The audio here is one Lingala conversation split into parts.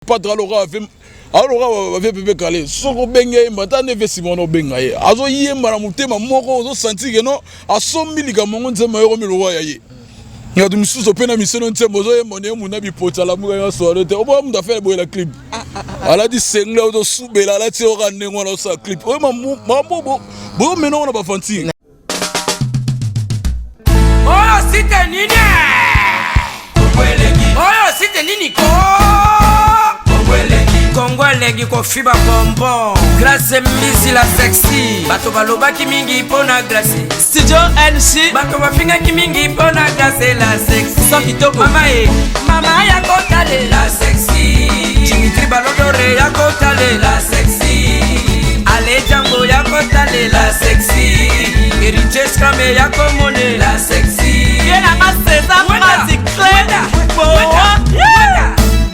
Pas dralora avec alors avec bébé calé soko benga mata ne vesi mono benga ye azo yemba na mutema moko ozo sentir que non a 100 000 kamongo nzema yoro milwa ya ye ya dum suso pena misono ntembo ozo yemba ne muna bi pota la muga ya soirée te obo mu da faire boy la clip ala di sengle ozo subela la ti ora nengo na sa clip o mambo bo meno na ba fanti oh site nini oh site nini ko Congolais ko fiba bonbon glace misi la sexy bato baloba ki mingi pona glace studio NC bato bafinga ki mingi pona glace la sexy so kitoko mama ya kotale la sexy Dimitri Balodore ya kotale la sexy Ale Django ya kotale la sexy Eriche Scramé ya komone la sexy Yena maseza masi clé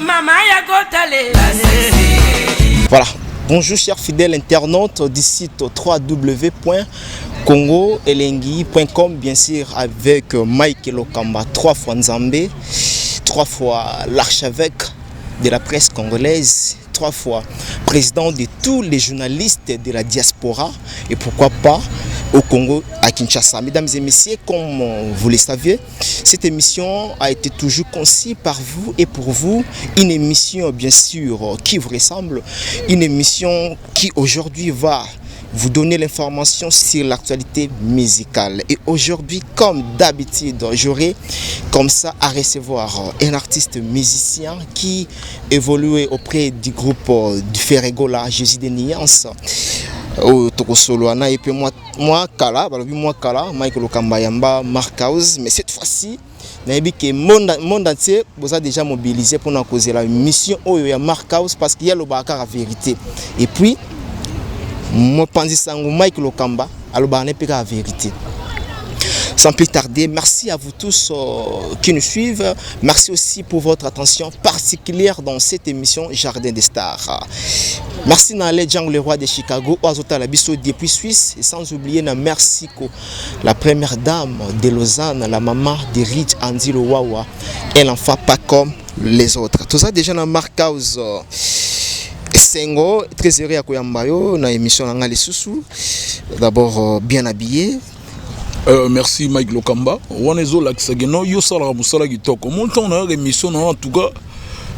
mama ya kotale la sexy. Voilà, bonjour chers fidèles internautes du site www.congoelengui.com, bien sûr avec Mike Lokamba, 3 fois Nzambé, 3 fois l'archevêque de la presse congolaise, 3 fois président de tous les journalistes de la diaspora et pourquoi pas au Congo, à Kinshasa. Mesdames et messieurs, comme vous le savez, cette émission a été toujours conçue par vous et pour vous. Une émission bien sûr qui vous ressemble, une émission qui aujourd'hui va vous donner l'information sur l'actualité musicale. Et aujourd'hui, comme d'habitude, j'aurai comme ça à recevoir un artiste musicien qui évoluait auprès du groupe du Ferregola, Jésus des Nuances. Au Tokosoloana et puis moi Kala, Michael Lokamba Yamba, Mark House, mais cette fois-ci, le monde entier vous a déjà mobilisé pour nous causer la mission au Mark House parce qu'il y a le Bakar à vérité. Et puis, moi pense à Michael Lokamba, à le Bakar à vérité. Sans plus tarder, merci à vous tous qui nous suivent. Merci aussi pour votre attention particulière dans cette émission Jardin des Stars. Merci Nalé Django, le roi de Chicago, Oazota Labiso depuis Suisse. Et sans oublier na merci la première dame de Lausanne, la maman de Rich Andy Lowawa. Elle n'en fait pas comme les autres. Tout ça déjà dans Mark House. Sengo, très heureux à Koyambayo, dans l'émission Nanga les Soussou. D'abord bien habillé. Merci Mike Lokamba. On est au lac Sageno, yo sala musala kitoko. Montant on a émission en tout cas.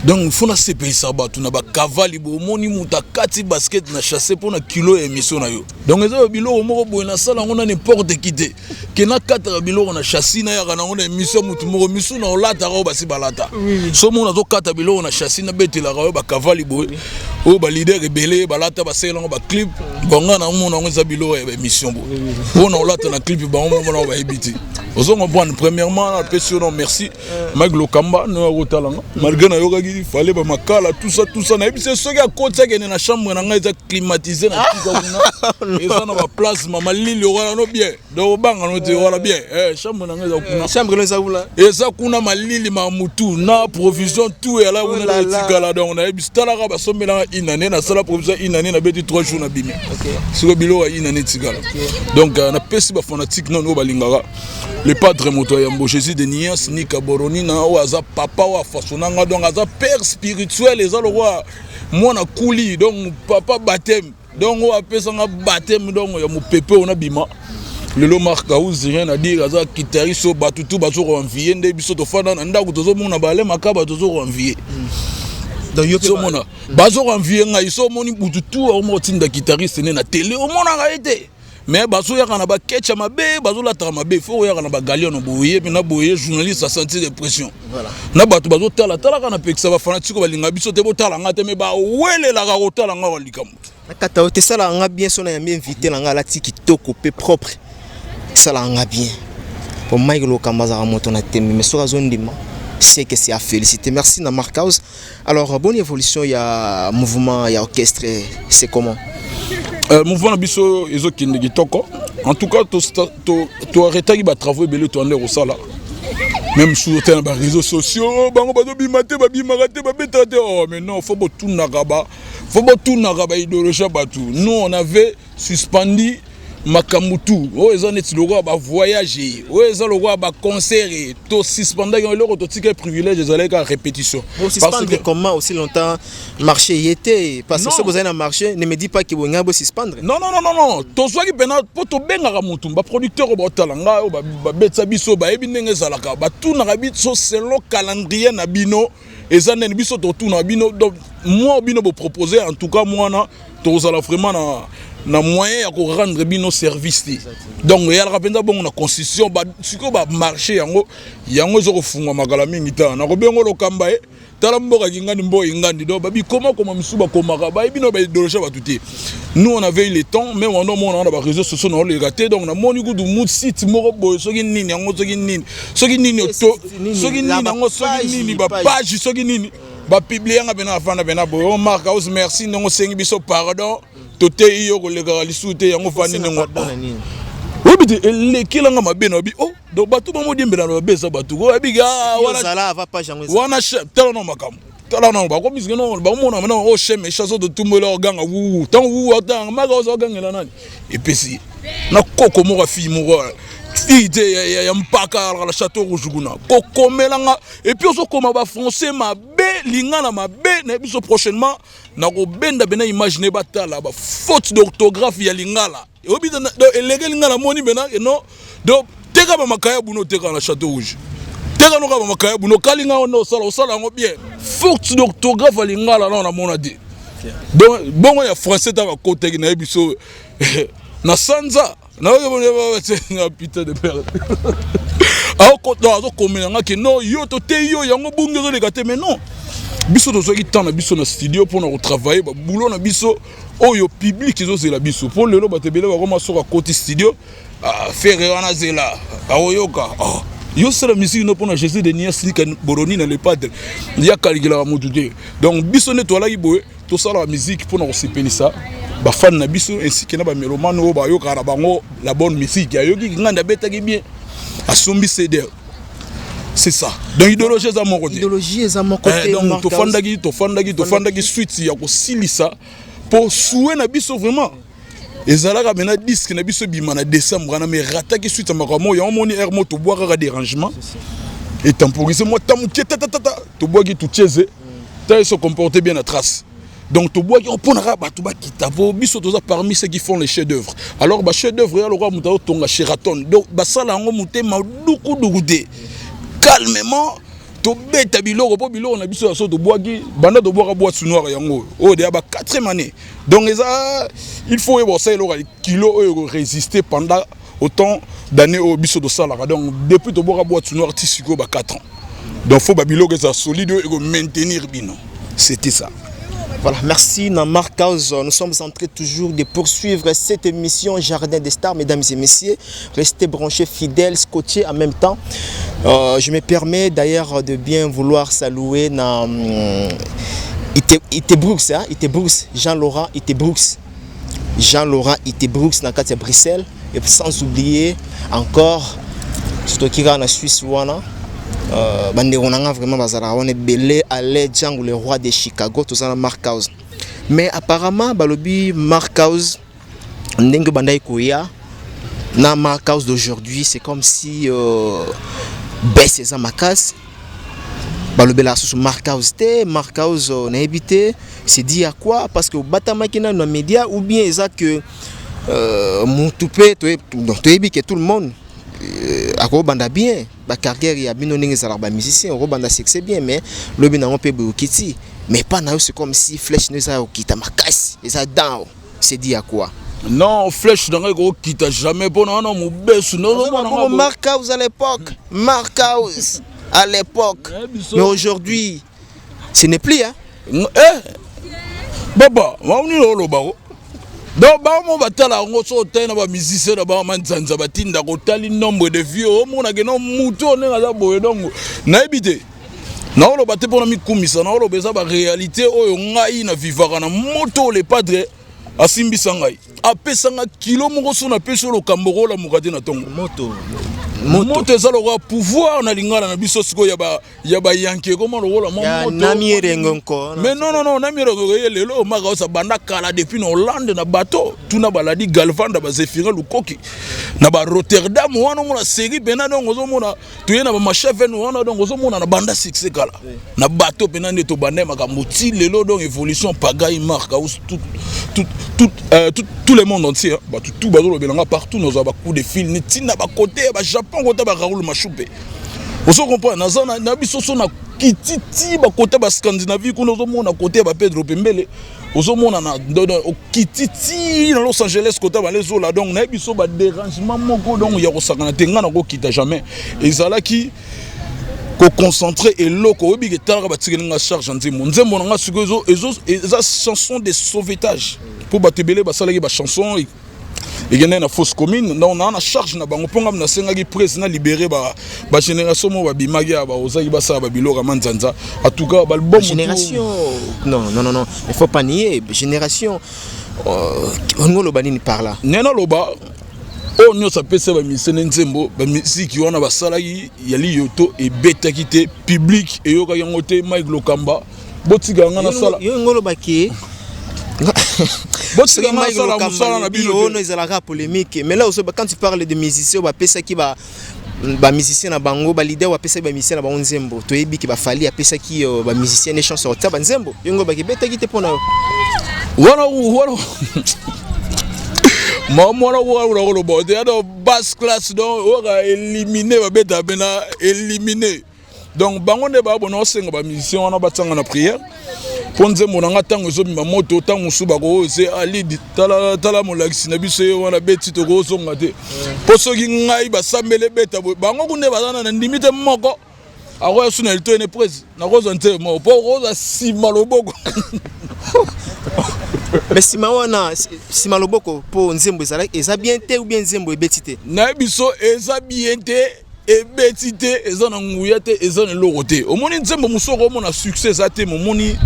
Donc faut na CPI sabat, on a ba cavali bo moni muta kati basket na chasser pour na kilo émission na yo. Donc les bilo moko boy na sala on a n'importe qui te. Que na 4 bilo on a chassis na ya na on a émission mutu moko misu na olata ro basi balata. So mon azo 4 bilo on a chassis na betela ro ba cavali boy. O ba leader rebelle balata ba sela ba clip bonga na mon on za bilo émission bo. On a olata na clip ba on na ba ebiti. Ozo comprendre premièrement la personne merci Mike Lokamba no rotalanga. Malgré na yo il fallait pas makala tout ça na c'est ce qui a côté qui est na chambre na nga climatisé na tika kuna et ça na ba place mama lili ora no bien do banga no te ora bien chambre na nga kuna chambre no zaula et ça kuna malili ma mutu na provision tout et là on a tika là donc on a bistala ka ba sombela inane na sala provision inane na beti 3 jours na bimi sur bilo inane tika donc na pesi ba fanatique non ba lingara le padre moto ya mbo Jésus de Nias ni Kaboroni na oaza papa wa fasonanga donc aza père spirituel et ça le roi moi na kouli donc papa baptême donc on appelle ça baptême donc ya mo pépé on a bima le lo Mark House rien à dire aza guitariste so batutu bazo envier nde biso to fana na ndako tozo mona bale makaba tozo envier donc yo so mona bazo envier ngai so moni bututu o mo tinda guitariste ne na télé o mona nga été mais bazo ya kana ba ketcha mabe bazo la tra mabe faut ya kana ba galion no boye na boye journaliste a senti de pression voilà na bato bazo tala kana pekisa ba fanatique ba linga biso te botala ngate me ba wele la ga tala nga wa likambo nakata o te sala nga bien so na ya invité na nga la tiki toko pe propre sala nga bien pour Mike Lokamba za moto na temi mais so azondima c'est que c'est à féliciter. Merci na Mark House. Alors bonne évolution il y a mouvement il y a orchestre c'est comment mouvement biso ezo kinde kitoko en tout cas to arrêter ba travaux belé to ande osala même sur les réseaux sociaux bango bazo bimate ba bimarate ba betate oh mais non faut tout na raba idéologie batu nous on avait suspendu makamutu oyo eza neti lokola bavoyage oyo eza lokola baconcert tosuspendaki eloko totika privilège ezalaki kaka répétition. Suspendre comment aussi longtemps marché y était? Parce que ce que vous avez dans le marché ne me dit pas que vous avez suspendre. Non, tozwaki pena po tobengaka mutu baproducteur oyo baotala ngai oyo babetisa biso bayebi ndenge ezalaka batunaka biso selon calendrier na bino eza nini biso totuna bino donc moi bino boproposer en tout cas mwana tozala vraiment na moyen ya ko rendre bino service ti donc yalaka mpenza bongo na constitution sikoyo bamarché yango ezokofungwa makala mingi ta nakobengo lokamba ye tala mboka kingandi mboka ingandi donc babikoma koma misu bakomaka bayebi no baidéologie batu te. Nous on avait eu le temps mais on a mon na ba réseaux sociaux na les raté donc na moni kudu mood site moko boy soki nini yango soki nini yango soki nini ba page soki nini ba publier nga bena afana bena boy Mark House merci ndongo sengi biso pardon tote iyo ko lega lisute yango fani ngo obite elekilanga mabena bi oh donc batu ba modi mbela ba besa batu ko abiga wala va page yango wana tala no makam tala no ba ko misike no ba mona mena o cheme chaso de tumbola oganga wu tant wu atanga maka ozo gangela nani epesi na koko mo fi mo ide ya mpaka la château rouge kuna kokomelanga et puis ozo koma ba français mabe lingana mabe na biso prochainement na ko benda bena imaginer batala ba faute d'orthographe ya lingala obita do elege lingala moni bena no do teka ba makaya buno teka na château rouge teka no ka ba makaya buno kalinga no sala ngo bien faute d'orthographe ya lingala na mona di donc bongo ya français ta ba côté na biso na sanza na oyo putain de père azo komenanga ke non yo to te yo yango bungi zo lekate mais non biso to soki tana biso na studio pour na travailler ba boulot na biso oyo public zo zela biso pour lelo batebele ba koma soka côté studio faire wana zela aoyoka yo c'est la musique no pour na Jésus de Niasi kan Boroni na le padre ya kaligila mutu te donc biso ne to la iboye to sala la musique pour na sepelisa ba fan na biso ainsi que na ba mélomane o ba yo kara bango la bonne musique ya yoki nganda betaki bien asombi CD c'est ça donc idéologie za mon côté donc to fandaki suite ya ko silisa pour souer na biso vraiment ezalaka mena disque na biso bima na décembre na me rataki suite makamo ya moni air moto boire dérangement et temporiser moi tamuke to boaki tout cheze ta se comporter bien à trace. Donc to bois qui reprendra bato ba kitavo biso toza parmi ceux qui font les chefs-d'œuvre. Alors ba chef-d'œuvre ya lokwa mutao tonga Sheraton. Donc ba sala ngo mutema duku dukude. Calmement to beta biloko po biloko na biso so to bois qui banda to bois boîte noire yango. Oh de ba 4e année. Donc il faut ebossa eloko kilo résister pendant autant d'années au biso de sala. Donc depuis to bois boîte noire tisiko ba 4 ans. Donc faut ba biloko ça solide et maintenir bino. C'était ça. Voilà, merci Mark House. Nous sommes en train toujours de poursuivre cette émission Jardin des Stars, mesdames et messieurs. Restez branchés, fidèles, scotchés en même temps. Je me permets d'ailleurs de bien vouloir saluer Itebrooks, hein? Itebrooks, Jean-Laurent Itebrooks. Jean-Laurent Itebrooks dans le Bruxelles. Et sans oublier encore, surtout qui est en Suisse, vraiment on est belé à Django, le roi de Chicago, tout ça Mark House. Mais apparemment balobi Mark House ndenge bandai koya na Mark House d'aujourd'hui, c'est comme si baisse ça ma casse. Balobi la sous Mark House on a évité, c'est dit à quoi parce que batama kina dans média ou bien ça que mon toupé donc que tout le monde ako banda bien ba carrière ya bino ndenge za ba musicien ro banda succès bien mais le bina on peut bokiti mais pas na c'est comme si flèche ne ça okita makasi et ça down c'est dit à quoi non flèche dans ko kita jamais bon non mo besu non Mark House à l'époque Mark House à l'époque mais aujourd'hui ce n'est plus hein baba on ni lo bako donc ba mo batala ngo so tena ba musicien na ba manzanza batinda ko tali nombre de vieux o mona ke no muto ne nga boye donc na ebité na lo baté pour na mikumisa na lo beza ba réalité oyo ngai na vivaka na moto le padre asimbisa ngai apesanga kilo moko so na peso lo kamboro la mukate na tongo moto moto eza lokola pouvoir na lingala na biso sikoyo ya bayanke koma lokola moto Nami Rengo encore. mais non Nami Rengo lelo maka osa banda kala depuis na Hollande na bateau tuna baladi Galvan da bazefira lukoki na ba Rotterdam wana mona série pena donc ozomona tuye na ba machef wana donc ozomona na banda succès kala na bateau pena neto bande makambo ti lelo donc évolution pagaille marque tout le monde entier bah tout bazolo belanga partout nos ba coup de fil ni tina ba côté ba Japon côté ba Raoul Machoupe oso comprendre na biso so na kititi ba côté ba Scandinavie ko nozo mona côté ba Pedro Pembele oso mona na kititi na Los Angeles côté ba les ola donc na biso ba dérangement moko donc ya ko sakana tenga na ko kita jamais ezalaki ko concentrer et loko obi ke tala ba tsigelinga charge nzembo na nga sikozo eza chanson de sauvetage pour batebele ba salaki ba chanson et il y a une fausse commune donc on a une charge na bango ponga na sengaki président libéré ba génération mo ba bimagia ba ozaki ba sa ba bilora manzanza en tout cas ba album génération non il faut pas nier génération ngolo banini par là nena loba on nyo sa pesa ba misene nzembo ba musique wana ba salaki yali yoto et beta kité public et yoka yango te Mike Lokamba botika nga na sala yo ngolo baki polémique mais là quand tu parles de musiciens qui va musicien na bango ba leader wa pesa ba musicien na bango nzembo to yebi ki ba fali a pesa ki ba musicien ne chanson ta ba nzembo yongo ba ki beta ki te pona wana mwana wana bode ado basse classe donc ora éliminer ba beta bena éliminer donc bango ne ba bona osenga ba musicien wana batanga na prière ponze monanga tango ezobima moto tango suba ko ose ali tala molakisi na biso wana beti to ko zonga te poso ki ngai basambele beta bango kune bazana na ndimite moko ako ya suna lito ene presse na ko zonte mo po ko za sima loboko mais sima loboko po nzembo eza bien te ou bien nzembo ebeti te na biso eza bien te ebeti te eza na nguya te eza na loko te omoni nzembo musoko omona succès za te momoni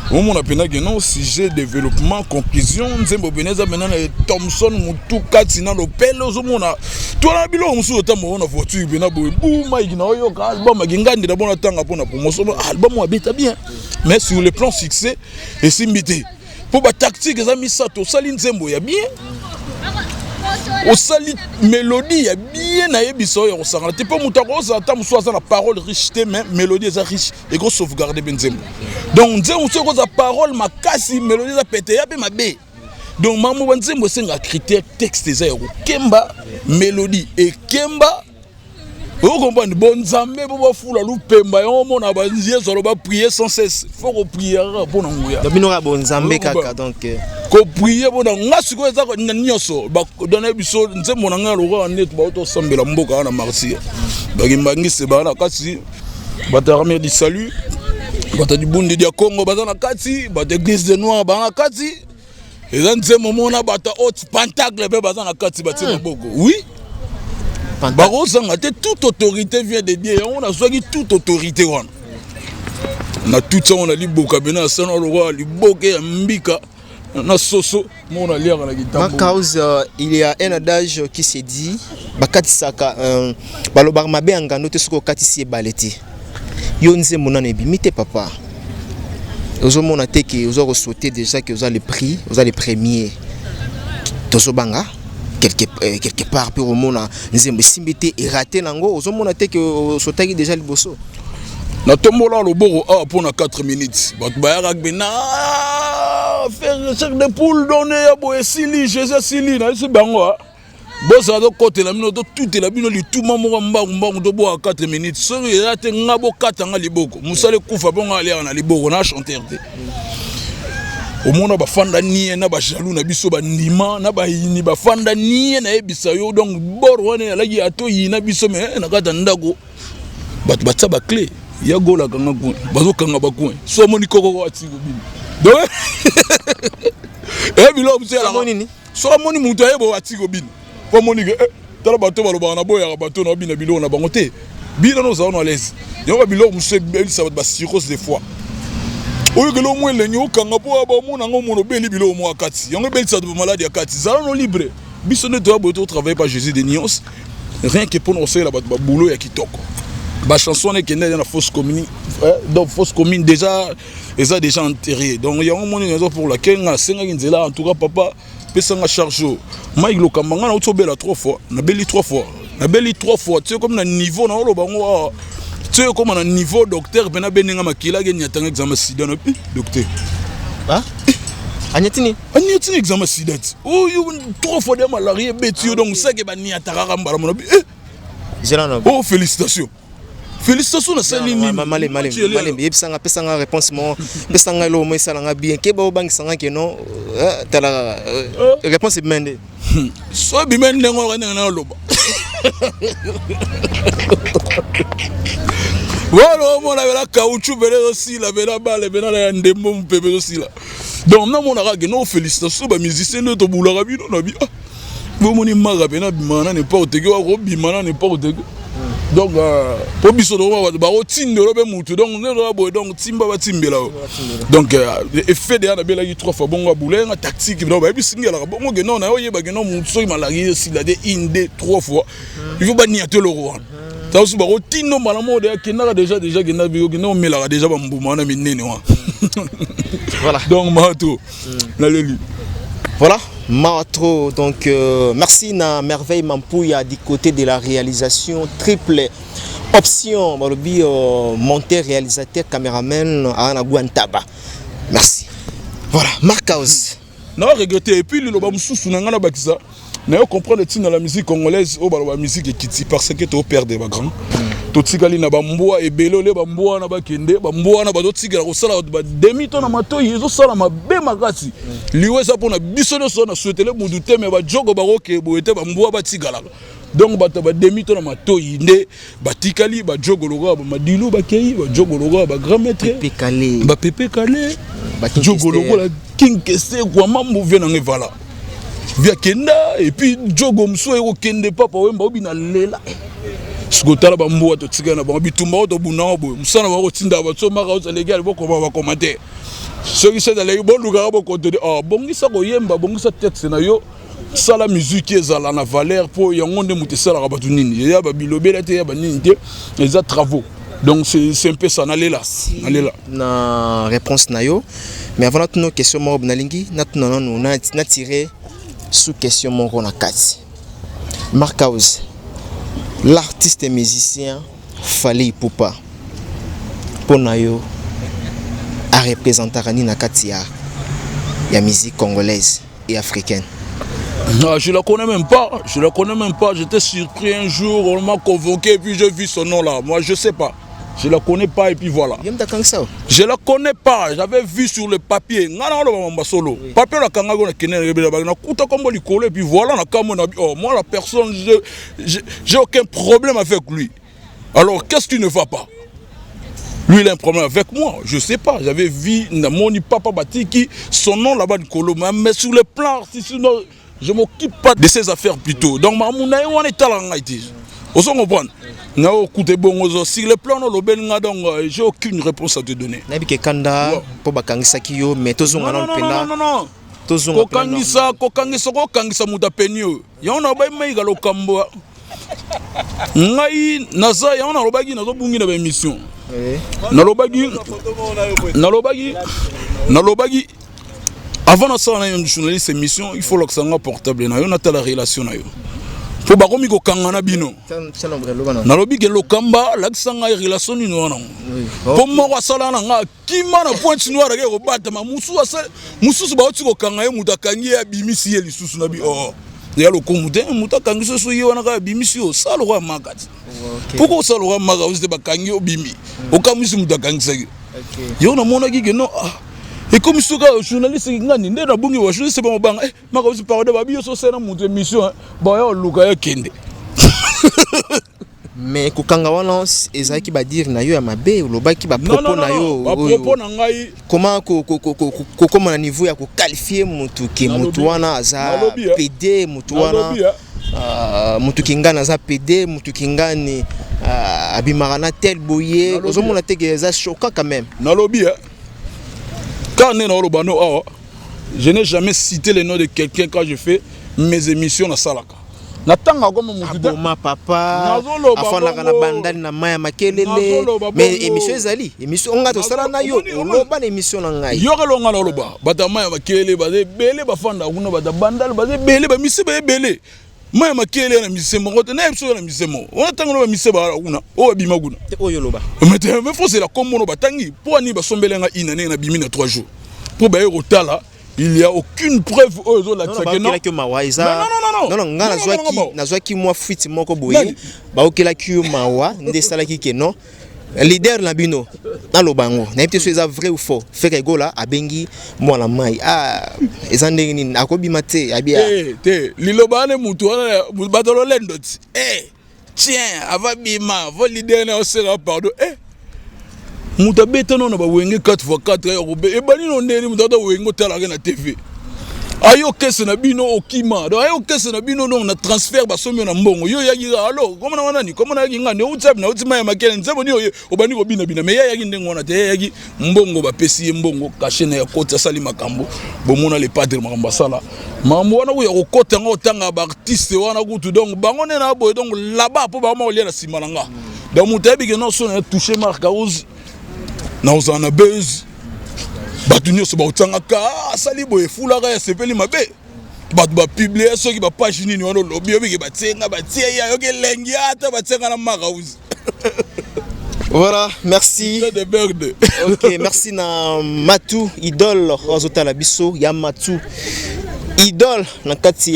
on a pénagé non sujet développement conclusion nzembo beneza maintenant Thompson mutu katina lo pelo zomona toi na bilo musu otamo na voiture bena boy bouma igina yo ka album ngandi da bona tanga pona promotion album abeta bien mais sur le plan succès et simbité pour ba tactique za misato sali nzembo ya bien au sali mélodie ya bien na yebiso yo sangala te pas mutako za ta musu za na parole riche mais mélodie za riche et go sauvegarder benzembo donc nzembo so ko za parole makasi mélodie za pété ya pe mabe donc mamu banzembo senga critère texte za yo kemba mélodie et kemba vous comprenez bon nzambe bo fula lupemba yo mona banzie zo ba prier sans cesse faut ko prier pour na nguya dabino bon nzambe kaka donc ko prier bona ngasiko eza ko nyoso ba donner biso nzembo na ngalo ko net ba to sambela mboka na Marseille bagimbangi se bana kasi batarame di salut bata di bundi dia Congo bazana kati bata église de noir bana kati eza nzembo mona bata haute pentacle be bazana kati batima boko oui Barosanga, toute autorité vient de Dieu. On a choisi toute autorité. On a tout ça, on a dit Bokabena, on a dit Boké, Mbika, on a Soso, on a dit ma cause, il y a un adage qui s'est dit Bakati Saka, Balobar Mabe Angano, Tesoko Katisi et Baleti. Yonze Monanebi, mite papa. Vous avez souhaité déjà que vous avez le prix, vous avez les premiers. Tosobanga. Quelque part pour mona nzembo simbité et raté nango ozomona te que sotaki déjà liboso na tombola loboko a pour na 4 minutes bat bayaka bena faire chaque de poule donner ya boye sili Jésus sili na isi bango bosa do côté la mino to tout la bino li tout mamo mbangu to bo 4 minutes so ya te ngabo katanga liboko musale kufa bonga ali na liboko na chanter te omona bafanda nie na ba jaloux na biso ba ndima na ba yini bafanda nie na ebisa yo donc bor wana lagi ato yina biso me na kata ndako batsa ba clé ya gola kanga ko bazo kanga ba ko so moni koko ko atiko bini donc bilo mse la nini so moni mutu ayebo atiko bini po moni ke tala bato baloba na boya bato na bina bilo na bango te bino no za no l'aise yo ba bilo mse ça va ba cirrhose des fois oyo ke lo mwe lenyo kanga po aba mona ngo mono beli bilo mo akati yango beli sa de maladie akati za no libre biso ne doit boto travailler par Jésus de Nyons rien que pour nous la boulot ya kitoko. Ba chanson est dans la fausse commune. Donc fausse commune déjà enterré. Donc il y a un moment pour laquelle nga senga nzela en tout cas papa pesa nga charge. Mike Lokamba na otobela 3 fois, na beli 3 fois. Na beli 3 fois, tu sais comme na niveau na lo bango tu sais comme na niveau docteur bena benenga makila ke nyatanga examen sida na docteur. Ah? Agnetini examen sida. Oh you 3 fois de malaria beti donc ça que ba niataka mbala mona. Oh félicitations. Félicitations à Salini. Malé. Yebsanga pesanga réponse mon pesanga lo mo salanga bien ke ba bang sanga ke non tala réponse bimende. So bimende ngora na loba. Voilà mon la caoutchouc bele aussi la bela balle bena la ndembo mpebe aussi là. Donc na mon arague non félicitations ba musicien de to boulanga bino na bi. Bo moni maga bena bimana n'importe que wa bimana n'importe que. Donc pour biso do ba rotinde lo be mutu donc ne do donc timba ba timbela. Donc effet de na bela yi 3 fois bongo boulenga tactique donc ba bisingela bongo que non na oyeba que non mutu so malari si la de inde 3 fois. Il faut ba niater le roi. Ça aussi ba rotinde no malamo de kenaka déjà que na bio que non melara déjà ba mbuma na minene wa. Voilà. Donc mato na leli. Voilà, Maatro, donc merci na Merveille Mampouya du côté de la réalisation, triple option, monteur, réalisateur, caméraman, à Guantaba. Merci. Voilà, Marc House. Non, regretter, et puis le bam sous nangana bakisa. N'a comprendre le dans la musique congolaise, au la musique qui parce que tu au père des grands. Totikali na bamboa et belo le bamboa na bakende, bamboa na badotikala ko sala ba demi ton na mato yezo sala mabe makasi. Liwe ça pour na bisono so na souhaiter mudu te mais ba jogo ba roke bo ete bamboa batigala. Donc ba demi ton na mato yinde batikali ba jogo logo ba madilu ba kei ba jogo logo ba grand maître pepe calé ba jogo logo la king kese kwa mambo vient na ngevala. Via kenda et puis jogo mso ero kende papa wemba obina lela. Sgotala bamboa to tigana ba bitumba to bunabo musana ba kotinda ba so maka o légal boko ba commenter. Ce qui c'est dans les bons lugar ba ko de bongisa ko yemba bongisa texte na yo sala musique ezala na valeur pour yango nde mutesala ka batu nini ya ba bilobela te ya ba nini te les travaux. Donc c'est un peu ça n'allez là na réponse na yo mais avant notre question mo bnalingi natuna na tiré sous question mon na kati Marc House. L'artiste et musicien Fally Ipupa pour nayo à représenter Rani Nakati ya musique congolaise et africaine. Non, je la connais même pas. J'étais surpris un jour, on m'a convoqué et puis j'ai vu son nom là. Moi je sais pas. Je la connais pas et puis voilà. Je la connais pas. J'avais vu sur le papier. Papier la kanga na kenene na kuta kombo likolo et puis voilà na kamo na moi la personne j'ai aucun problème avec lui. Alors qu'est-ce qui ne va pas? Lui il a un problème avec moi, je sais pas. J'avais vu Namoni Papa Batiki son nom là-bas de Kolo mais sur le plan artistique je m'occupe pas de ces affaires plutôt. Donc mamuna on est talent haïti. Vous comprenez? Sur le plan donc j'ai aucune réponse à te donner. Non. Kokangisa mudapenyo. Yona ba maiga lokambo. Ngai naza yona lobagi nazo bungi na ba émission. Nalobagi avant de faire une journaliste émission, il faut que ça soit portable. Na yo na la relation na yo. Faut ba komi ko kangana bino. Nalobi ke lokamba la sanga relation ni no na. Pour moi sala na nga kima na point noir ke ko bata ma musu ba oti ko kanga ye mutakangi ya bimisi ye lisusu na bi oh. Ya lo komude mutakangi so ye wana ka bimisi o sala ko makati. Pourquoi sala ko makati se ba kangi o bimi. O kamisi mutakangi sa. Yo na mona ki ke no et comme ce gars journaliste ngani nde na bungi wa journaliste ba mobanga maka usi parole ba biyo so sena mu émission ba yo luka ya kende mais kokanga wana ezaki ba dire na yo ya mabe lobaki ba propos na yo ba propos na ngai comment ko na niveau ya ko qualifier mutu ke mutu wana aza PD mutu wana mutu kingana aza PD mutu kingani abimara tel boye ozomona teke za choquant quand même na lobby quand je n'ai jamais cité le nom de quelqu'un quand je fais mes émissions à Salaka. natanga comme mutu ma papa afana kana bandali na maya makelele mais émission ezali émission on ngato sala na yo loba na émission na ngai yo kalonga na loba bata maya makelele baze bele bafanda kuna bata bandali baze bele ba misiba bele maya makelele na misemo ngote na episode na misemo on tanga no miseba kuna o bima kuna oyo loba mais faut c'est la commono batangi pour ani basombelenga inane na bimi na 3 jours pour ba rotala il y a aucune preuve aux autres que non non ngana zwaki moi fuite moko boye ba okela ki mawa nde sala ki ke non leader la bino na lobango na yebite so eza vrai ou faux feke gola abengi mwana mai ezandenge nini akobima te abia te lilobane mutu wana batolo lendoti tiens ava bima vo leader na osera pardon muta beta non na ba wenge 4x4 ya robe e bani no ndeni muta da wengo tala na TV ayo kese na bino okima do ayo kese na bino non na transfert ba somi na mbongo yo yaki alo koma na wana ni koma na yaki ngane utsapi na utima ya makele nzebo ni yo obani ko bina mais yaki ndengo na te yaki mbongo ba pesi mbongo caché na ya kota sali makambo bomona le padre makamba sala mambo wana ko ya kokota nga otanga ba artiste wana kutu donc bango ne na boy donc là-bas po ba ma olia na simalanga donc mutabi ke non so na toucher marque cause na uzana buzz batu nyonso ba utangaka asali boye fulaka ya sepeli mabe batu ba publier soki ba page nini wana lobi obiki batenga batie ya yoke lengi ata batenga na makauzi. Voilà, merci. Ok, merci na Matu Idole Ozotala biso ya Matu Idole na kati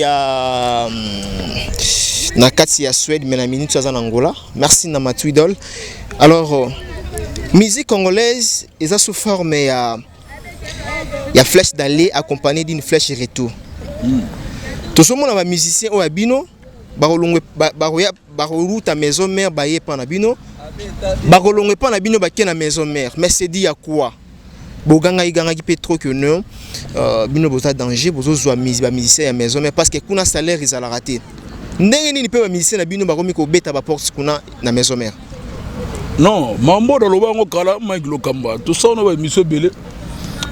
ya Suède mais na minute za Angola. Merci na Matu Idole. Alors musique congolaise est sous forme ya flèche d'aller accompagnée d'une flèche retour. Tout ce monde a musicien au abino barouta maison mère baye pa na bino bakolongwe pa na bino baké na maison mère mais c'est dit à quoi boganga iganga ki petro que non bino bota danger bozo zwa musicien ya maison mère parce que kuna salaire ils a la raté ndenge nini pe ba musicien na bino bakomi ko beta ba porte kuna na maison mère. Non, mambo da lobango kala Mike Lokamba to sona ba miso bele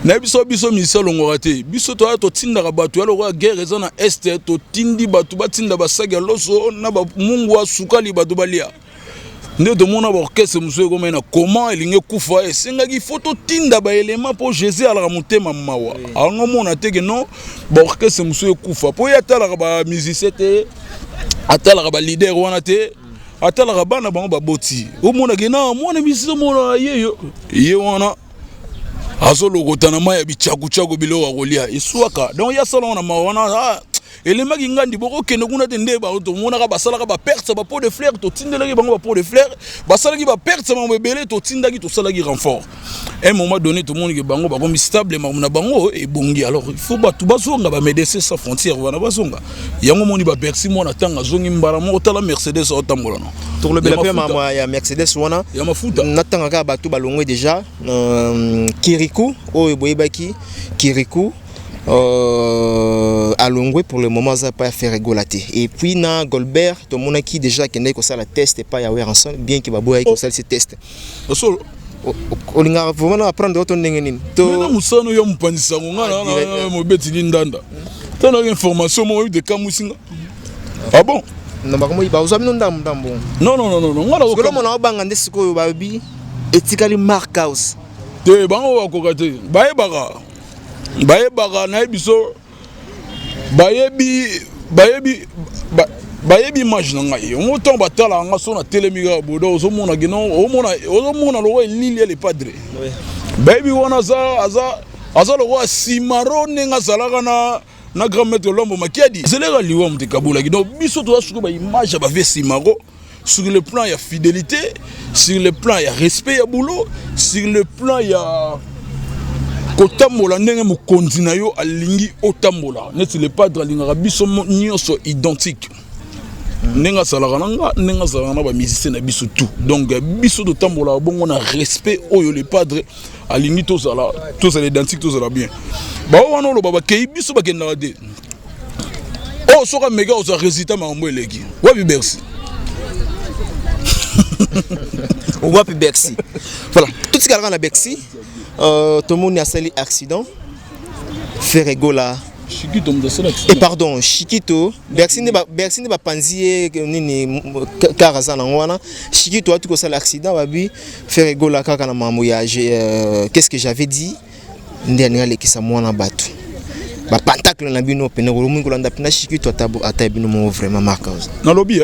na biso miso longo raté biso to tinda ka batu yalo kwa guerre za na est to tindi batu batinda basaga loso na ba mungu wa sukali batu balia nde to mona ba orchestre muso ko mena comment elinge kufa esenga ki photo tinda ba élément pour Jésus ala mutema mawa ango mona teke non ba orchestre muso kufa po ya tala ba musicien te atala ba leader wana te atala ka bana bango baboti o mona ke na mona biso mona ye wana azolo kotana maya bichaku bilo wa kolia iswaka donc ya sala na mawana elema ki ngandi boko kende kuna te nde ba to mona ka basala ka ba perte ba pot de fleurs to tindela ki bango ba pot de fleurs basala ki ba perte ma bebele to tindaki to sala ki renfort un moment donné tout le monde ki bango ba comme stable na bango e bongi alors il faut ba tout bazonga ba médecins sans frontières wana bazonga yango moni ba persi mona tanga zongi mbara mo tala Mercedes o tambola no to le bela pe mama ya Mercedes wana ya mafuta natanga ka ba tout balongwe déjà Kirikou o boyebaki Kirikou à Longwe pour le moment ça pas faire régolater et puis na Goldberg tout le monde qui déjà qui n'est que ça la test et pas ya ensemble bien que baboya que ça se teste olinga vraiment apprendre autre ndenge nini to na musano yo mpandisa ngana mo beti lindanda tana information mo de kamusinga ah bon non ba komo iba uzamino ndambo non ngala ko lo mona obanga ndesiko yo babi etikali mark house te bango bakokate bayebaka na biso bayebi image na ngai omoto batala nga so na telemika bodo ozomona gino ozomona lo elili le padre baby wana aza lo simaro nenga zalaka na grand maître Lombo Makiadi zelega liwa mtekabula donc biso to asuko ba image ba ve simaro sur le plan il y a fidélité sur le plan il y a respect ya boulot sur le plan il y a kotambola ndenge mokonzi na yo alingi otambola neti le padre alingaka biso nyonso identique ndenge asalaka nanga ndenge asalaka na bamusicien na biso tout donc biso totambola bongo na respect oyo le padre alingi tozala identique tozala bien bao wana oloba bakei biso bakendaka te oyo soka meka oza résultat makambo eleki wapi Bercy wapi Bercy voilà tout ce qui a na Bercy tout le monde a sali accident Ferregola Chiquito mdasala. Et pardon, Chiquito, Bercy ne va panzier nini karazana ngwana. Chiquito a tout ça l'accident babi faire gola kaka na mamouillage. Qu'est-ce que j'avais dit? Ndenia lekisa mwana batu. Ba pentacle na bino pene romu ngolanda pina Chiquito ata bino mo vraiment marquage. Na lobby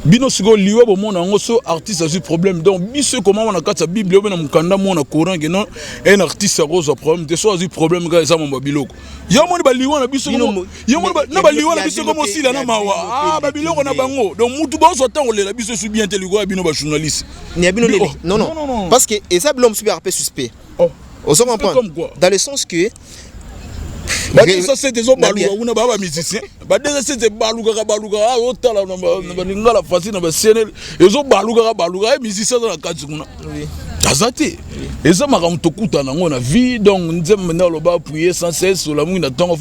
bino siko liwa bo mona ngoso artiste a eu problème donc biso comment on a kata bible na mukanda mona courant que non un artiste a cause problème de soit eu problème ga ça mo biloko ya moni ba liwa na biso ya moni na ba liwa na biso comme aussi là na mawa ah ba biloko na bango donc mutu ba so tango lela biso su bien teligo bino ba journaliste ni bino leli non parce que et ça l'homme super suspect on se comprend dans le sens que ça c'est des hommes baluga una baba musicien ba déjà c'est baluga ah otala na lingala facile na ba CNL ezo baluga musicien dans la kati kuna azati eza makamto kuta nango na vie donc nzembe na loba appuyer sans cesse sur la mwina tongo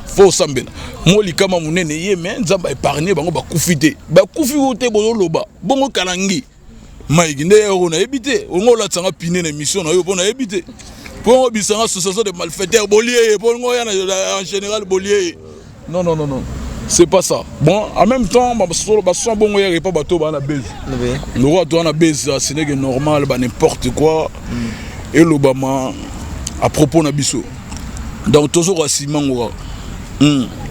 faut sambela moli kama munene ye mais nzamba épargner bango ba kufite ba kufi wote bo loba bongo kalangi maiki nde ona ebité ongola tsanga pine na émission na yo pona ebité. Pour une association de malfaiteurs, Bolier, en général, Bolier. Non. C'est pas ça. Bon, en même temps, bon, il n'y a pas bateau, on a baise. Le roi doit en baise, c'est normal, n'importe quoi. Et l'Obama, à propos de Bissot. Donc, toujours à Simon.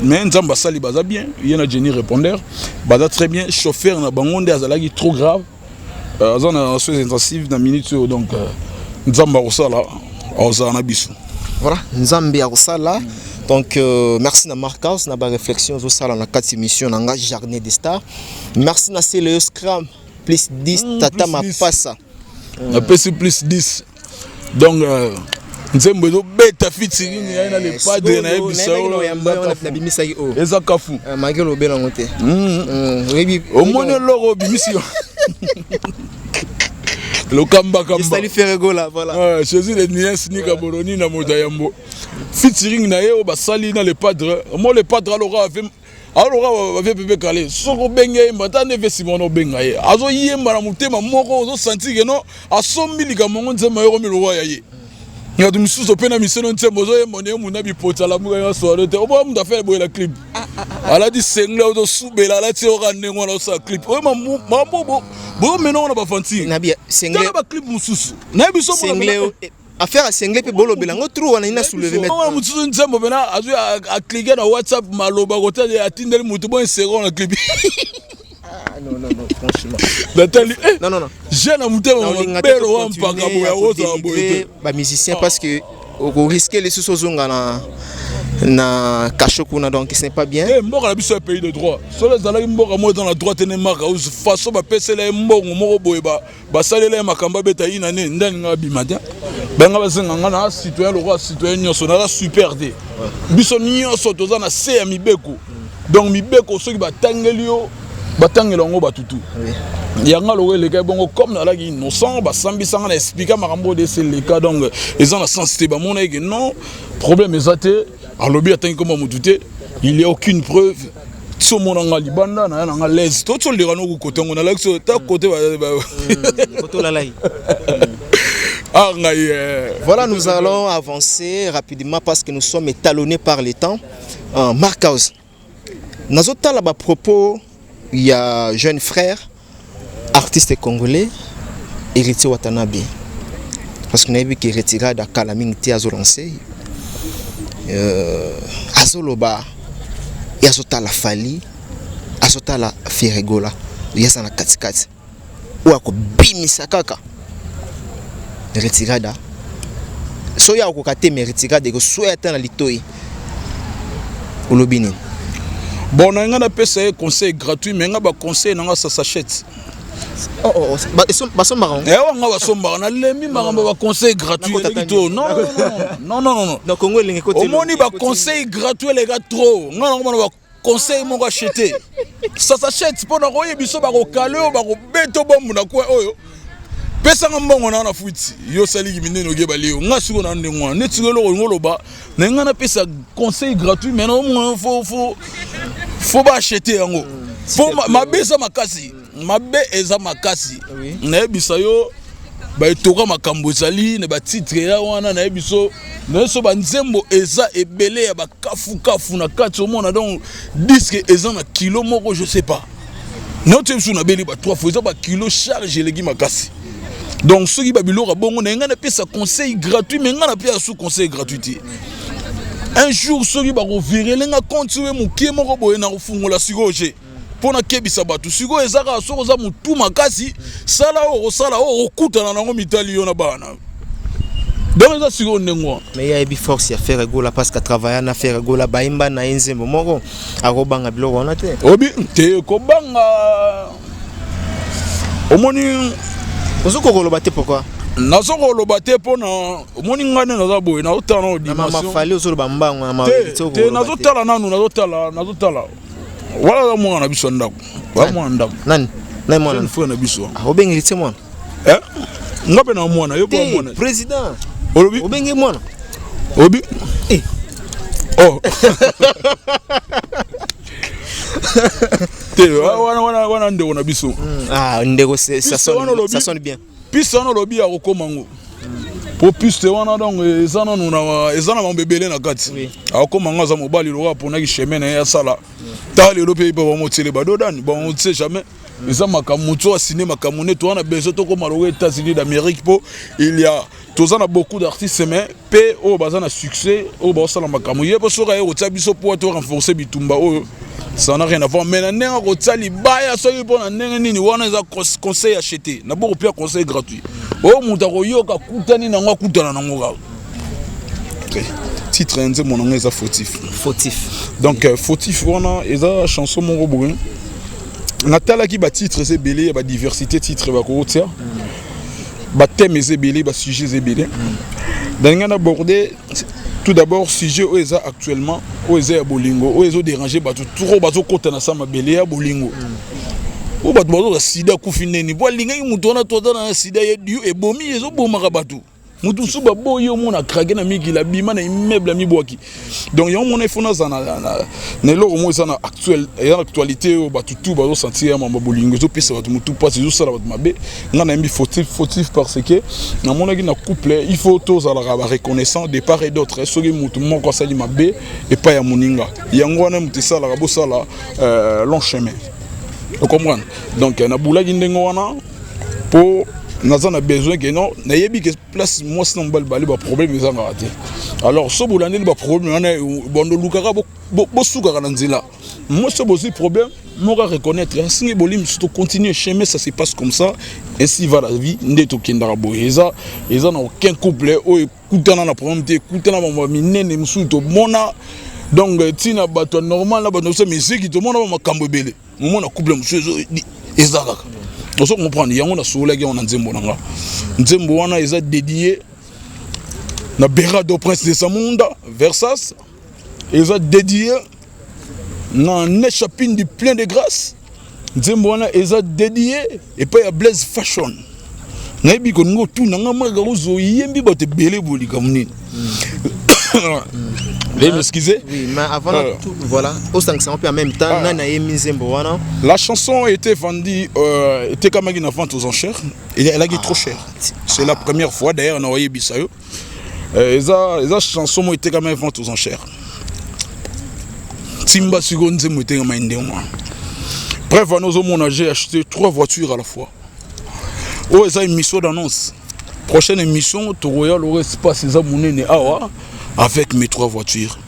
Mais Nzamba Sali baza bien, il y a un génie répondeur, baza très bien, chauffeur na bangonde azalagi trop grave. On a soins intensifs dans minute donc Nzamba Osala. Voilà, Nzambi Arosala. Donc, merci à Marcos, na ba réflexion sur ça dans la 4 émissions dans Jardin des Stars. Merci à le Scrum plus 10 Tata Mapassa. La PC plus 10. Donc, Nzembo do beta featuring na le padre na ebisa o. Ezakafu. Magelo bela ngote. Au moins loro bimisi. Le kamba. Il fait rigoler, voilà. Chez les nièces ni Gaboroni na Moutayambo. Featuring na yo basali na le padre. Moi le padre alors avait bébé calé. Soko benga mbata ne vesi mono benga ye. Azo yemba na mutema moko ozo senti que non a 100 000 gamongo nzema yo milwa ya ye. Ya dum suso pena miseno ntembo zo yemone muna bi potala mu ya soirée te. Obo mu da faire boy la clip. Ala di sengle ozo subela la ti ora nengo na sa clip. O mambo bon maintenant on a pas fanti. Nabi sengle ba clip mususu. Na biso sengle affaire à sengle pe bolo belango trou on a soulevé mettre. On mususu ntembo bena azu a cliquer na WhatsApp maloba kota de atindel mutu bon second la clip. Non, franchement. Non. J'ai un mouton belo wa mpaka boya woza boye. Ba musicien parce que au risquer les sous-zonga na kashokuna donc c'est pas bien. Eh mboko la biso un pays de droit. Solo zala mboko moi dans la droite ne marka façon ba pesela mboko moko boye ba salela makamba beta ina ne ndani nga bimata. Benga basenga ngana citoyen le roi citoyen nyoso na super de. Biso nyoso toza na se ya mibeko. Donc mibeko soki batangeli yo batangela ngo batutu. Yanga lo le ka bongo comme na la innocent ba sambisanga na expliquer makambo de c'est le cas donc ils ont la sensibilité ba mona que non problème ezate alobi atangi comme mutute il y a aucune preuve so mona nga libanda na nga l'aise tout so le rano ko côté ngona la so ta côté côté la lai. Voilà, nous allons avancer rapidement parce que nous sommes étalonnés par le temps. Marcos. Nazota là-bas propos, il y a un jeune frère, artiste congolais, héritier Watanabe. Parce qu'on a vu qu'il retira de Kalamingti à Zolancé. Azoloba, Yazota la Fali, Azota la Ferregola, Yazana Katikati. Ou à Bimisakaka. Retirada. Soya au côté mais retirada que soit atteint la litoi. Ou l'obinin. Bon, on a un conseil gratuit, mais on a un conseil, ça s'achète. Baso marron. Eh, on a baso marron. On a un conseil gratuit. Non. Donc, on a un conseil gratuit, les gars, trop. On a un conseil, mon acheter. Ça s'achète. Pour nous, il y a un calé, un béto, un quoi. Pesa ngambongo na fuiti yo sali kimine no geba leo ngasuko na ndengwa netigelo ngoloba na ngana pesa conseil gratuit mais non faut pas acheter yango faut mabesa makasi mabe eza makasi na ebisa yo ba etoka makambo ezali ne ba titre ya wana na yebiso na so ba nzembo eza ebele ya ba kafu na kati omona donc disque eza na kilo moko je sais pas notre biso na beli ba 3 fois eza ba kilo charge eleki makasi donc soki ba biloko bongo na ngana pesa conseil gratuit mais ngana pesa sous conseil gratuit un jour soki ba ko virer nga compte we mukie moko boye na kofungola sikoje pona kebisa batu siko ezaka soko za mutu makasi sala o okutana nango mitali yo na bana donc eza siko ndengwa mais ya ebi force ya faire gola parce que travailler na faire gola baimba na nzembo moko akobanga biloko wana te obi te ko banga omoni ozoko koloba te pourquoi nazoko loba te pona omoni ngane naza boye na otala na dimension mama fali ozoloba mbango na mabitso te nazotala nanu nazotala wala la mwana biso ndako wa mwana ndako nani mwana mfo na biso obengi te mwana ngape na mwana yo kwa mwana président olobi obengi mwana obi oh te wana ndeko na biso ndeko ça sonne bien piste wana lobi ya kokomango po piste wana donc ezana nuna ezana mambebele na kati akomango za mobali loka pona ki chemin na ya sala ta lelo pe ba motele ba dodani ba on sait jamais eza makamuto cinéma makamune to wana besoin to koma loka États-Unis d'Amérique po il y a tozana beaucoup d'artistes mais pe o bazana succès o ba sala makamu ye po soka ye otsa biso po to renforcer bitumba o ça n'a rien à voir mais na nga ko tsali baya so yi pona ndenge nini wana eza conseil acheté na beaucoup pire conseil gratuit o muta ko yoka kutani na ngwa kutana na ngoka titre nze mon nom eza fautif donc fautif wana eza chanson mon robot natala ki ba titre c'est belé ba diversité titre ba ko tia ba thème c'est belé ba sujet c'est belé dans ngana aborder tout d'abord sujet où est actuellement où est bolingo où est dérangé bato trop bato kota na sama belé ya bolingo où bato bato sida kufineni bo linga muto na tota na sida ya dieu e bomi ezo bomaka bato mutu suba boyo mona krage na mikila bima na immeuble mi boaki donc yo mona ifona za na lo mo za na actualité o bato tout bato sentir mamba bolingo zo pesa bato mutu pas zo sala bato mabe ngana mbi fautif parce que na mona ki na couple il faut tous à la reconnaissant de part et d'autre so ki mutu moko sali mabe et pas ya moninga yango wana mutu sala ka bo sala long chemin vous comprenez donc na bula ki ndengo wana po naza na besoin que non na yebi que place moi sinon bali ba problème eza ngati alors so bolandi ba problème wana bondo lukaka bo suka na nzila moi so bosi problème moi reconnaître singi bolim surtout continuer chemin ça se passe comme ça ainsi va la vie ndeto kindara boyeza eza na aucun couple o écoutana na problème te écoutana ba minene musuto mona donc tina bato normal na bato so musique to mona ba makambo belé mona couple musuzo eza kaka on se comprend yango na sola ki on nzembo nanga nzembo wana eza dédié na Berado Prince de Samunda Versas eza dédié na Nechapine du plein de grâce nzembo wana eza dédié et pas ya Blaise Fashion na yebi ko ngo tu nanga maga uzo yembi bote belé bolika munini Veuillez m'excuser. Oui, mais avant tout, voilà, au 500 en même temps, la chanson était vendue, était quand même une vente aux enchères. Elle a été trop chère. C'est la première fois, d'ailleurs, on a envoyé Bissayo. La chanson était quand même vente aux enchères. Timba Sugon Zemouté en main de moi. Bref, j'ai acheté 3 voitures à la fois. Oh, ça une mission d'annonce. Prochaine émission, Royal aurait espace avec mes 3 voitures.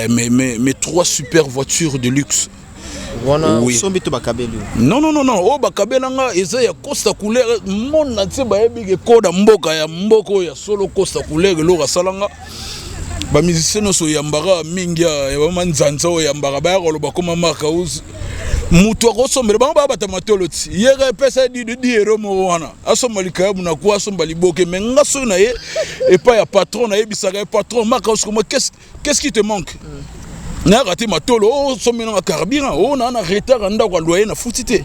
Mes 3 super voitures de luxe. Oui. Non. Oh, bakabelanga eza ya Costa couleur mona tse ba yebi koda mboka ya mboko ya solo Costa couleur lo salanga. Ba musicien so yambara mingi ya ba manzanza o yambara ba ko ba koma marka us. Mutu akosomela bango ba batamatolo ti yere pesa di euro mo wana asomalika ya muna kwa asombali boke menga so na ye et pas ya patron na yebisaka patron marka us comment qu'est-ce qui te manque na raté matolo o somela na carburant o na retard anda kwa loyer na futite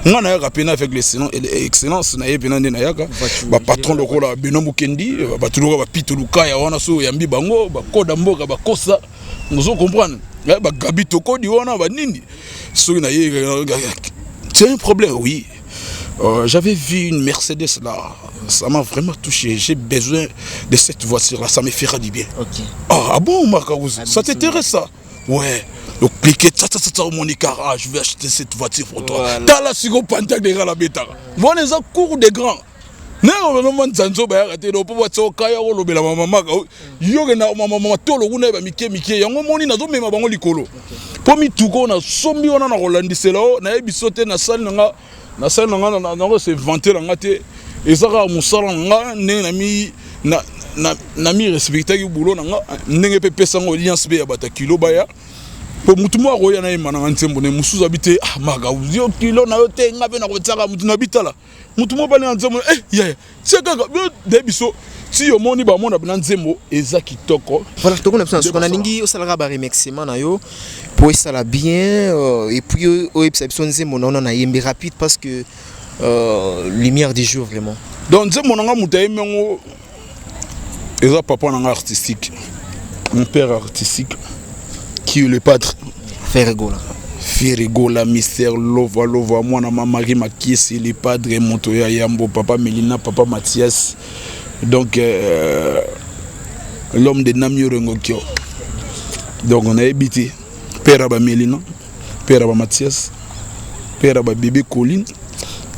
nga na ya rapena avec l'excellence na yebina na yaka ba patron lokola Benomu Kendi ba tuloka ba pituluka ya wana so yambi bango ba koda mboka ba kosa nous comprendre ba gabito kodi wana ba nini so na ye c'est un problème oui j'avais vu une Mercedes là ça m'a vraiment touché. J'ai besoin de cette voiture-là, ça me fera du bien. Ok. Ah bon, Marcaouz, ça t'intéresse ça? Ouais. Donc, cliquez, mon écart, je vais acheter cette voiture pour toi. T'as la sigo pantac de la bêta. Voilà les cours des grands. Non, non, non, Zanzo, bah, arrêtez, on peut voir ça au Kaya, on le la maman. Yogena, maman, tolo, on est Mickey, on moni, n'a pas même avant l'icolo. Pour mi tout on a sombi, on a Rolandi, c'est là, on a bisoté, na salle, c'est vanté, on a été, et ça, mon salon, nami, nami respecté le boulot, n'a pas payé son audience, à bata kilo, baya. Pour mutumo roya na imana ntembo ne musuzu habite maga uzio kilo na yote ngabe na kotaka mutu na bitala mutumo bali ntembo ya tseka debiso si yo moni ba mona bina ntembo eza kitoko. Voilà, to kona psa kona ningi osala ba remerciement na yo pour ça la bien et puis au exception ntembo na na yembi rapide parce que lumière du jour vraiment. Donc ntembo na nga mutaye mengo eza papa na nga artistique, mon père artistique qui est le padre Ferregola, Mystère Lova, moi, Marie Makies, le padre Montoya Yambo, papa Melina, papa Mathias. Donc, l'homme de Namio Rengokyo. Donc, on a habité Père Abba Melina, Père Abba Mathias, Père Abba bébé Colline,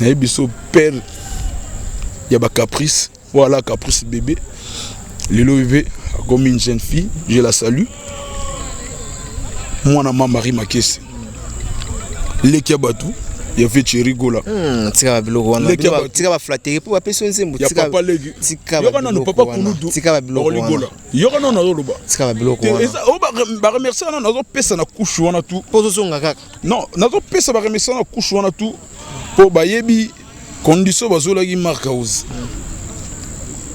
on a habité Père Yaba Caprice, voilà Caprice bébé. Lilo Yvé, comme une jeune fille, je la salue. Moi, Marie Makesi. Les Kiabatou, il y a fait Chérigola. Tika biloko wana. Tika ba flatterie pour appeler nzembo. Il y a papa legi. Tika ba biloko wana. Tika ba biloko wana. Yoka na zoloba. Tika ba biloko wana. O ba remercier na nazo pesa na couche wana tout. Pozo zonga kaka. Non, nazo pesa ba remercier na couche wana tout. Po ba yebi condition bazola ki Marcaouz.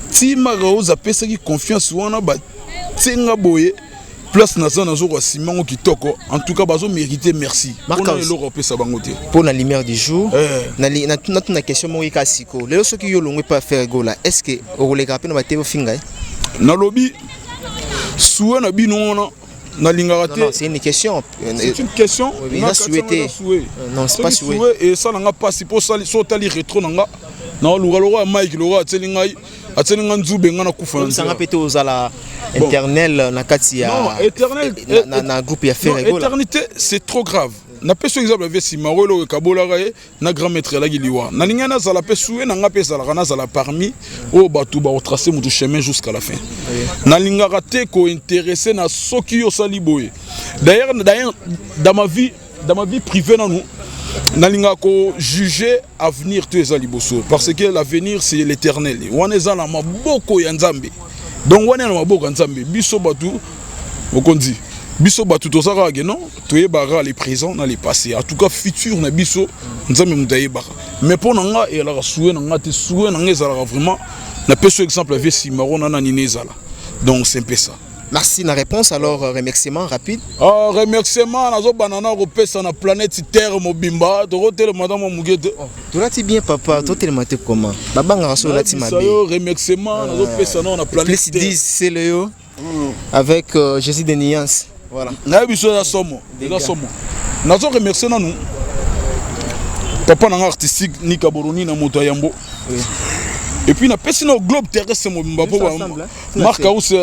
Si Marcaouz a pesa ki confiance wana ba tsenga boye. Place nazo kwa Simon Kitoko, en tout cas bazo mérité merci. Pour la lumière du jour, na question mo ika siko. Lelo soki yo longwe pas faire gola. Est-ce que o le rapé na batebo finga? Na lobby soué na bino na lingaraté. Non, c'est une question. C'est une question. Oui, na souhaité. Non, c'est pas souhait. Et ça nga pas si pour ça sotali rétro nga. Na lugalo Mike lora tselingai. Atselinga nzube nga na kufa nzela. Ça ngapete ozala éternel na kati ya. Non, éternel na groupe ya Ferregola. Éternité, c'est trop grave. Na peso exemple avec Simarolo Kabola Rae na grand maître la Giliwa. Na ninga na zala peso na nga pesa la na zala parmi o batu ba tracer mon chemin jusqu'à la fin. Na linga raté ko intéressé na soki yo sali boye. D'ailleurs dans ma vie privée na nous nalinga ko juger avenir tous les aliboso parce que l'avenir c'est l'éternel. On est dans la maboko ya Nzambe. Donc on est dans la maboko ya Nzambe. Biso batu okondi. Biso batu to saka ke non, to yebara les présents dans les passés. En tout cas futur na biso Nzambe mutaye bara. Mais pour nanga et la soué nanga te soué nanga ezala vraiment na peso exemple avec Simaro na nini ezala. Donc c'est un peu ça. Merci la réponse. Alors remerciement rapide. Ah remerciement nazo banana repesa na planète Terre mobimba to hotel madame Mugete. Tu l'as bien papa, toi tellement te comment? Babanga raso la timabe. Remerciement nazo pesa na planète Terre. C'est le yo avec Jésus de Niance. Voilà. Na biso ya somo. Déjà somo. Nazo remercier na nous. Papa na artistique ni Kaboroni na moto yambo. Et puis, on a passé dans le globe terrestre. Marcaouz,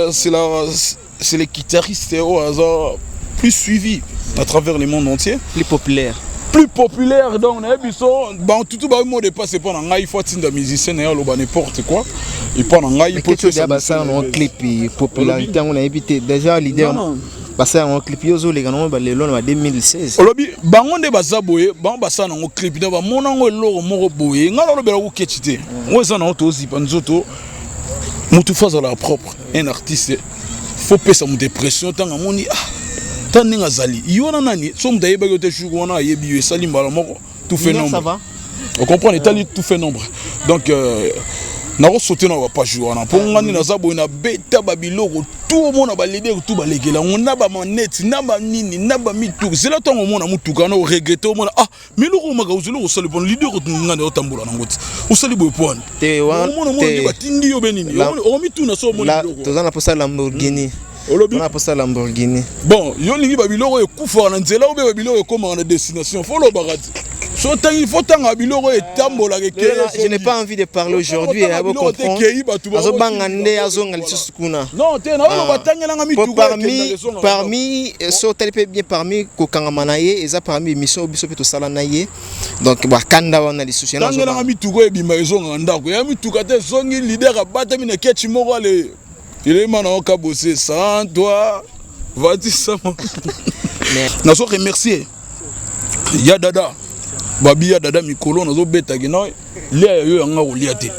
c'est les guitaristes au hasard plus suivis à travers le monde entier. Plus populaire. Plus populaire. Donc, on a vu ça. Tout le monde est passé par un il faut être un musicien, n'importe quoi. Et pendant un il faut être un clip popularité. On a évité déjà l'idée. Parce que on clip yozo les gars en 2016. Olobi bango de bazaboye bango basa na ngo clip na ba mona ngo loro moko boye ngalo lobela ko ketite. Ngo za na otozi panzoto mutu faza la propre un artiste faut pesa mu dépression tanga moni tan ninga zali yona nani so mu dayeba yote shugo wana yebi yo sali mbala moko tout fait nombre. Ça va. On comprend l'état tout fait nombre. Donc nako sauter na pas jouer na pour ngani na zabo na beta babiloko tout le monde ba leader tout ba legela on na ba manette na ba nini na ba mitu c'est là tant on mona mutuka na regretter on mona mais le maka uzelo ko sali bon leader ko ngani otambula na ngoti usali boy point te wa te batindi yo benini o mitu na so mona to za na posa Lamborghini on a posa Lamborghini bon yo lingi babiloko ekufa na nzela obe babiloko ekoma na destination faut lo barati il faut tanga biloko et tambola ke je n'ai pas envie de parler aujourd'hui à vous comprendre non te na ba tangela nga mituko parmi so télé bien parmi ko kangamanaye eza parmi émission biso peto sala naye donc ba kanda wana li souci na tangela nga mituko e bima ezonga ndako ya mituka te zongi leader abata mina kechi moko ale il est maintenant ka bosser sans toi va-t-il ça na so remercier ya dada babi ya dada mikolo nazo beta gina lia yo yanga olia te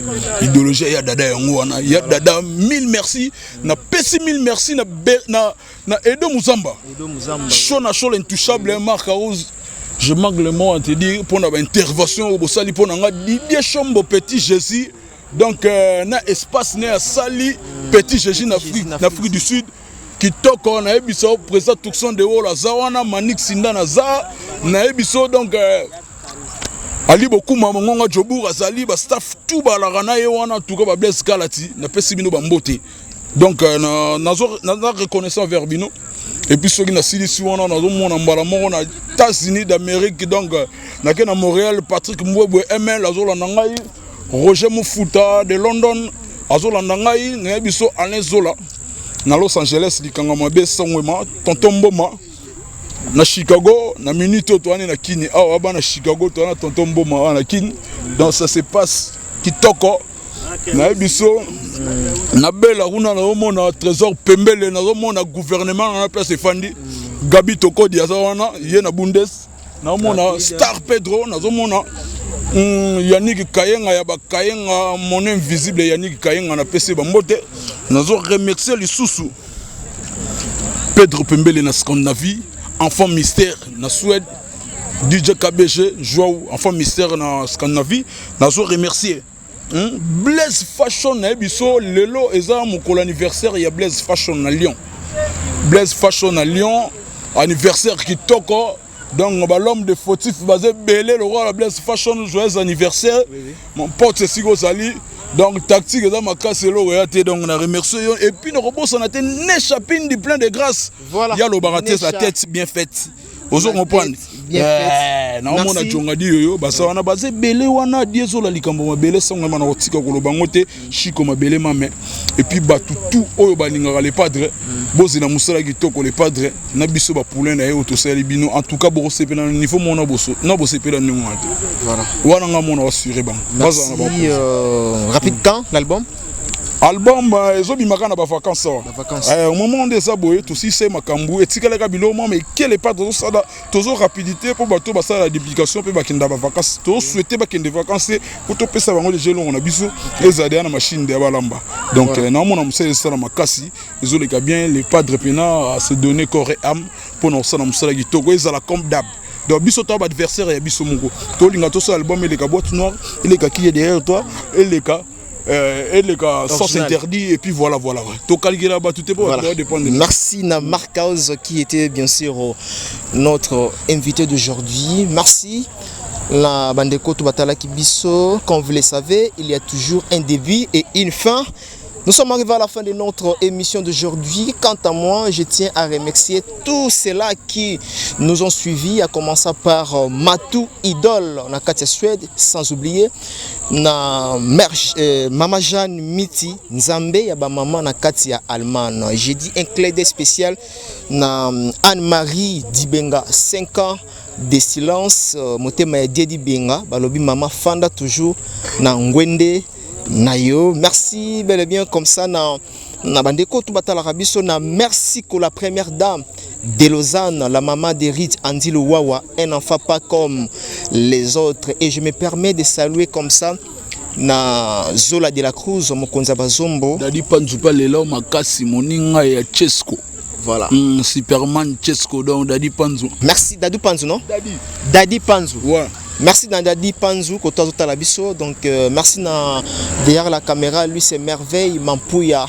idéologie ya dada yango wana ya dada mille merci na pesi mille merci na Edo Muzamba Shona Shol intouchable Marc Rose je manque le mot à te dire pour na intervention au bosali pour nga Didier Chombo Petit Jésus donc na espace na sali Petit Jésus na Afrique du Sud kitoko na ebiso président Tucson de Ola Zawana Manik Sinda na za na ebiso donc Ali beaucoup mamangonga Jobour azali ba staff tout ba la rana ye wana tout ba Blaise Kalati na pesi bino ba mbote donc na reconnaissance vers bino et puis soki na silisi wana nazo mona mbala moko na États-Unis d'Amérique donc na ke na Montréal Patrick Mbwebwe ML azola na ngai Roger Mufuta de London azola na ngai na biso Alain Zola na Los Angeles likanga mabe songwema tonton Mboma na Chicago na minute to na kini awa ba na Chicago to na tonton Mboma na kini donc ça se passe kitoko na biso na bela kuna na mona trésor pembele na mona gouvernement na place efandi Gabi Toko dia wana ye na Bundes na mona Star Pedro na mona Yannick Kayenga ya ba Kayenga mon invisible Yannick Kayenga na PC ba mbote nazo remercier les sous Pedro Pembele na Scandinavie enfant mystère na Suède DJ KBG Joao enfant mystère na Scandinavie nazo remercier Blaise Fashion na biso lelo eza mokolo anniversaire ya Blaise Fashion na Lyon Blaise Fashion na Lyon anniversaire kitoko donc l'homme de fautif basé belé le roi la Blaise Fashion joyeux anniversaire mon pote c'est Sigo Sali donc tactique dans ma casse le royauté donc on a remercié et puis nos robots on a été né chapine du plein de grâce voilà il y a le baraté sa tête bien faite aux autres comprendre na mona jonga di yoyo basa wana basé belé wana dieso la likambo mabele songa mana otika ko lobango te chiko mabele mame et puis batu tout oyo balinga les padres bozi na musala kitoko les padres na biso ba poulain na yo to sali bino en tout cas bo sepela niveau mona boso na bo sepela ni ngata voilà wana nga mona assurer bang merci rapide quand l'album album ezobimaka na ba vacances au moment de ça boye to si c'est makambu etikala ka biloma mais quel est pas tozo rapidité pour bato basala la duplication pe bakinda ba vacances to souhaiter bakende vacances pour to pesa bango de gelo on a biso ezade na machine de balamba donc na mona musala sala makasi ezoleka bien les padres pena à se donner corps et âme pour non sala musala kitoko ezala comme d'hab donc biso to adversaire ya biso moko to linga to so album et les boîte noire et les qui est derrière toi et les cas et les cas sans interdit et puis voilà tout calquer là-bas tout est bon voilà. Merci na Marc House qui était bien sûr notre invité d'aujourd'hui. Merci la Bandeko Toubatala Kibiso. Comme vous le savez, il y a toujours un début et une fin. Nous sommes arrivés à la fin de notre émission d'aujourd'hui. Quant à moi, je tiens à remercier tous ceux-là qui nous ont suivis, à commencer par Matou Idole, na Katia Suède, sans oublier na Mama Jeanne Miti Nzambe, ya ba maman na Katia Allemagne. J'ai dit un clin d'œil spécial na Anne-Marie Dibenga, 5 ans de silence, motema ya Diedi Benga, balobi maman Fanda toujours na Ngwende. Nayo, merci bel et bien comme ça na bandeko tout batala rabiso na merci pour la première dame de Lausanne, la maman de Rite Andilo Wawa, un enfant pas comme les autres et je me permets de saluer comme ça na Zola de la Cruz mokonza bazombo dadi panzupa lelo makasi moninga ya Chesco voilà Superman Chesco donc dadi panzu merci Dadu Panzu non Dadi Panzu ouais. Merci Nandadi Panzu Koto Talabiso donc merci na derrière la caméra lui c'est merveille Mampouya.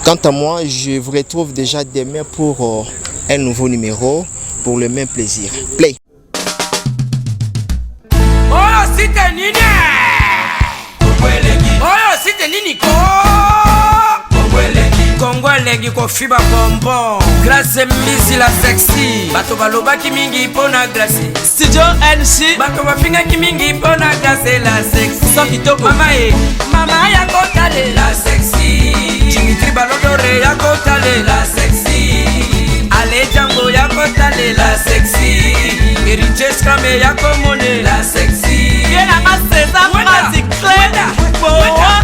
Quant à moi je vous retrouve déjà demain pour un nouveau numéro pour le même plaisir. Play. Oh c'était nini Oh c'était nini ko Congo elengi kofiba bonbon. Grace Mbizi la sexy. Bato balobaki mingi pona Grace. Studio NC. Bato bafingaki mingi pona Grace la sexy. So kitoko. Mama ya kotale la sexy. Dimitri Balodore ya kotale la sexy. Ale Django ya kotale la sexy. Heritage Krame ya komone la sexy. Viens la masse, ça pratique clair.